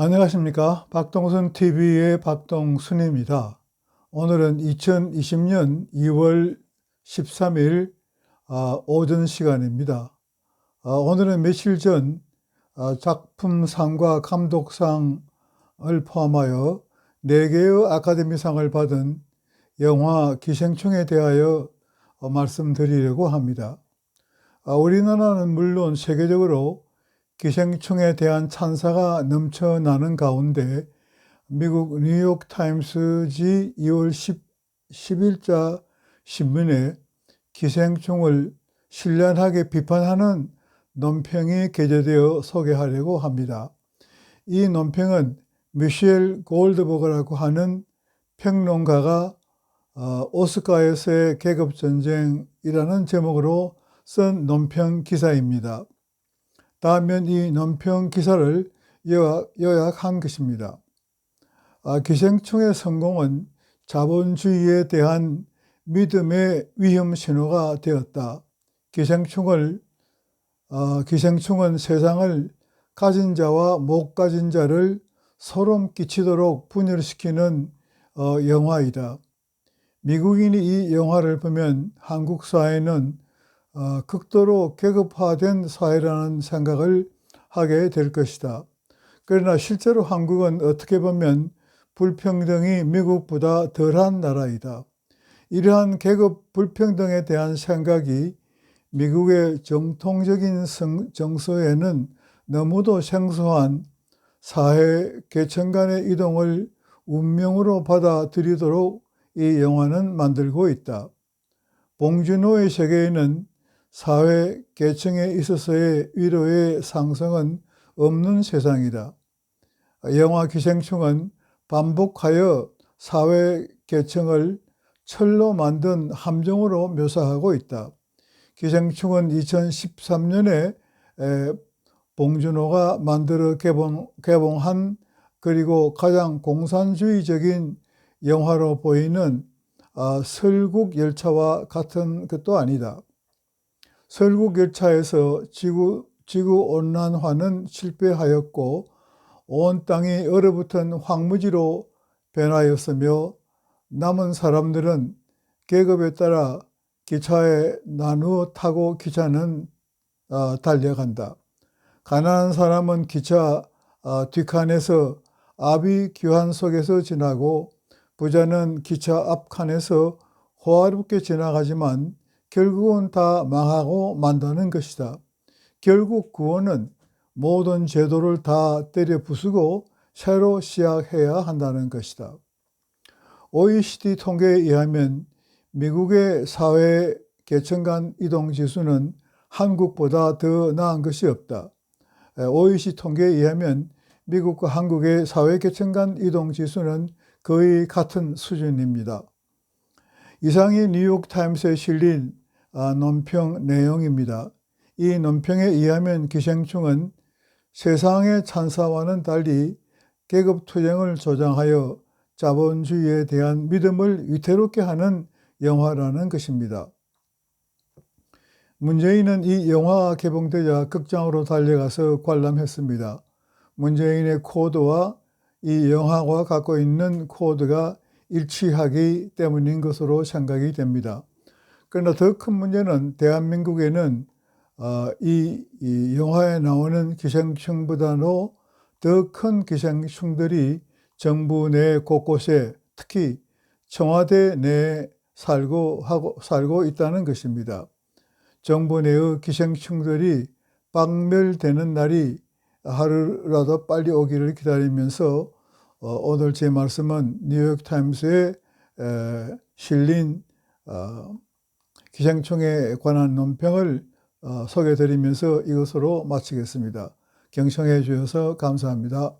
안녕하십니까. 박동순 TV의 박동순입니다. 오늘은 2020년 2월 13일 오전 시간입니다. 오늘은 며칠 전 작품상과 감독상을 포함하여 4개의 아카데미상을 받은 영화 기생충에 대하여 말씀드리려고 합니다. 우리나라는 물론 세계적으로 기생충에 대한 찬사가 넘쳐나는 가운데 미국 뉴욕타임스지 2월 10일자 신문에 기생충을 신랄하게 비판하는 논평이 게재되어 소개하려고 합니다. 이 논평은 미셸 골드버그라고 하는 평론가가 오스카에서의 계급전쟁이라는 제목으로 쓴 논평 기사입니다. 다음은 이 논평 기사를 요약한 것입니다. 기생충의 성공은 자본주의에 대한 믿음의 위험 신호가 되었다. 기생충은 세상을 가진 자와 못 가진 자를 소름 끼치도록 분열시키는 영화이다. 미국인이 이 영화를 보면 한국 사회는 극도로 계급화된 사회라는 생각을 하게 될 것이다. 그러나 실제로 한국은 어떻게 보면 불평등이 미국보다 덜한 나라이다. 이러한 계급 불평등에 대한 생각이 미국의 정통적인 정서에는 너무도 생소한 사회 계층 간의 이동을 운명으로 받아들이도록 이 영화는 만들고 있다. 봉준호의 세계에는 사회 계층에 있어서의 위로의 상승은 없는 세상이다. 영화 기생충은 반복하여 사회 계층을 철로 만든 함정으로 묘사하고 있다. 기생충은 2013년에 봉준호가 만들어 개봉한 그리고 가장 공산주의적인 영화로 보이는 설국열차와 같은 것도 아니다. 설국열차에서 지구온난화는 실패하였고 온 땅이 얼어붙은 황무지로 변하였으며 남은 사람들은 계급에 따라 기차에 나누어 타고 기차는 달려간다. 가난한 사람은 기차 뒷칸에서 아비 규환 속에서 지나고 부자는 기차 앞칸에서 호화롭게 지나가지만 결국은 다 망하고 만다는 것이다. 결국 구원은 모든 제도를 다 때려 부수고 새로 시작해야 한다는 것이다. OECD 통계에 의하면 미국의 사회 계층 간 이동 지수는 한국보다 더 나은 것이 없다. OECD 통계에 의하면 미국과 한국의 사회 계층 간 이동 지수는 거의 같은 수준입니다. 이상이 뉴욕타임스에 실린 논평 내용입니다. 이 논평에 의하면 기생충은 세상의 찬사와는 달리 계급투쟁을 조장하여 자본주의에 대한 믿음을 위태롭게 하는 영화라는 것입니다. 문재인은 이 영화가 개봉되자 극장으로 달려가서 관람했습니다. 문재인의 코드와 이 영화가 갖고 있는 코드가 일치하기 때문인 것으로 생각이 됩니다. 그러나 더 큰 문제는 대한민국에는 이 영화에 나오는 기생충보다도 더 큰 기생충들이 정부 내 곳곳에 특히 청와대 내에 살고 있다는 것입니다. 정부 내의 기생충들이 박멸되는 날이 하루라도 빨리 오기를 기다리면서 오늘 제 말씀은 뉴욕타임스에 실린 기생충에 관한 논평을 소개해드리면서 이것으로 마치겠습니다. 경청해 주셔서 감사합니다.